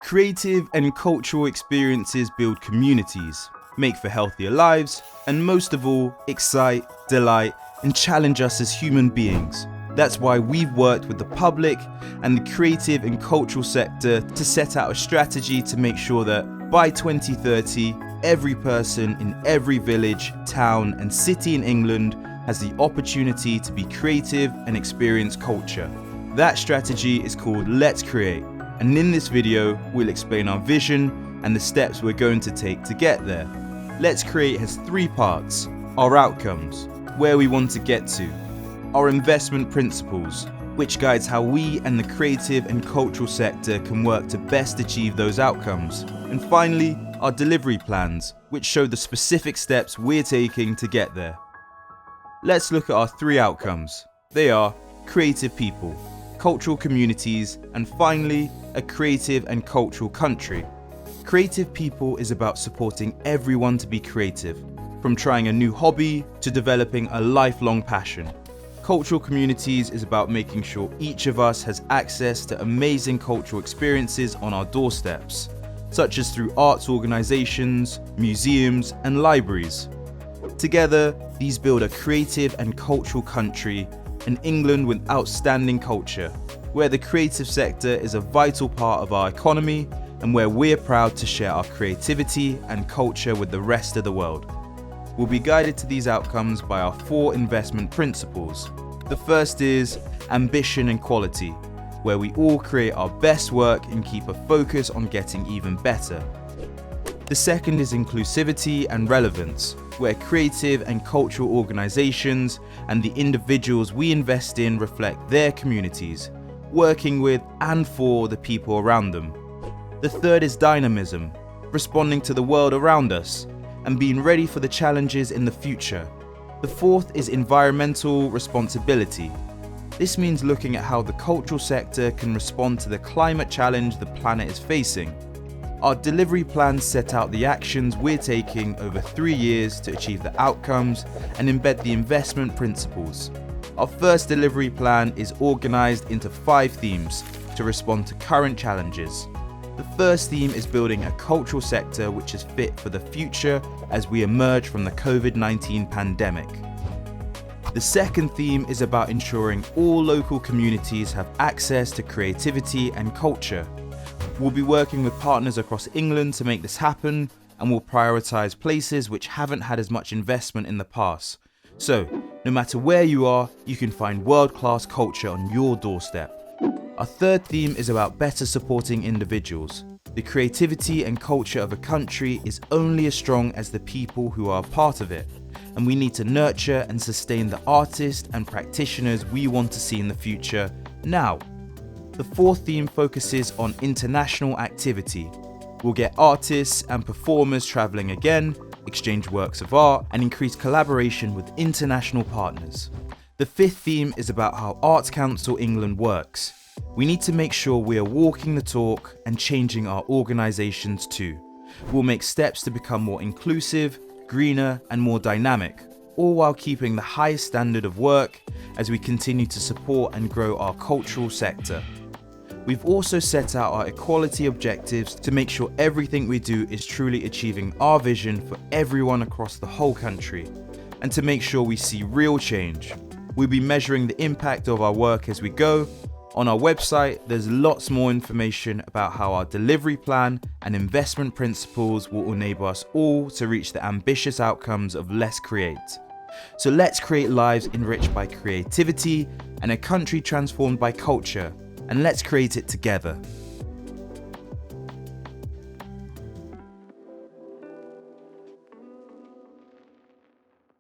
Creative and cultural experiences build communities, make for healthier lives, and most of all, excite, delight, and challenge us as human beings. That's why we've worked with the public and the creative and cultural sector to set out a strategy to make sure that by 2030, every person in every village, town, and city in England has the opportunity to be creative and experience culture. That strategy is called Let's Create, and in this video, we'll explain our vision and the steps we're going to take to get there. Let's Create has 3 parts: our outcomes, where we want to get to; our investment principles, which guides how we and the creative and cultural sector can work to best achieve those outcomes; and finally, our delivery plans, which show the specific steps we're taking to get there. Let's look at our 3 outcomes. They are creative people, cultural communities, and finally, a creative and cultural country. Creative people is about supporting everyone to be creative, from trying a new hobby to developing a lifelong passion. Cultural communities is about making sure each of us has access to amazing cultural experiences on our doorsteps, such as through arts organizations, museums, and libraries. Together, these build a creative and cultural country, an England with outstanding culture, where the creative sector is a vital part of our economy and where we're proud to share our creativity and culture with the rest of the world. We'll be guided to these outcomes by our 4 investment principles. The first is ambition and quality, where we all create our best work and keep a focus on getting even better. The second is inclusivity and relevance, where creative and cultural organizations and the individuals we invest in reflect their communities, working with and for the people around them. The third is dynamism, responding to the world around us and being ready for the challenges in the future. The fourth is environmental responsibility. This means looking at how the cultural sector can respond to the climate challenge the planet is facing. Our delivery plans set out the actions we're taking over 3 years to achieve the outcomes and embed the investment principles. Our first delivery plan is organized into 5 themes to respond to current challenges. The first theme is building a cultural sector which is fit for the future as we emerge from the COVID-19 pandemic. The second theme is about ensuring all local communities have access to creativity and culture. We'll be working with partners across England to make this happen, and we'll prioritise places which haven't had as much investment in the past. So, no matter where you are, you can find world-class culture on your doorstep. Our third theme is about better supporting individuals. The creativity and culture of a country is only as strong as the people who are a part of it, and we need to nurture and sustain the artists and practitioners we want to see in the future now. The fourth theme focuses on international activity. We'll get artists and performers travelling again, exchange works of art, and increase collaboration with international partners. The fifth theme is about how Arts Council England works. We need to make sure we are walking the talk and changing our organisations too. We'll make steps to become more inclusive, greener, and more dynamic, all while keeping the highest standard of work as we continue to support and grow our cultural sector. We've also set out our equality objectives to make sure everything we do is truly achieving our vision for everyone across the whole country, and to make sure we see real change. We'll be measuring the impact of our work as we go. On our website, there's lots more information about how our delivery plan and investment principles will enable us all to reach the ambitious outcomes of Let's Create. So let's create lives enriched by creativity and a country transformed by culture, and let's create it together.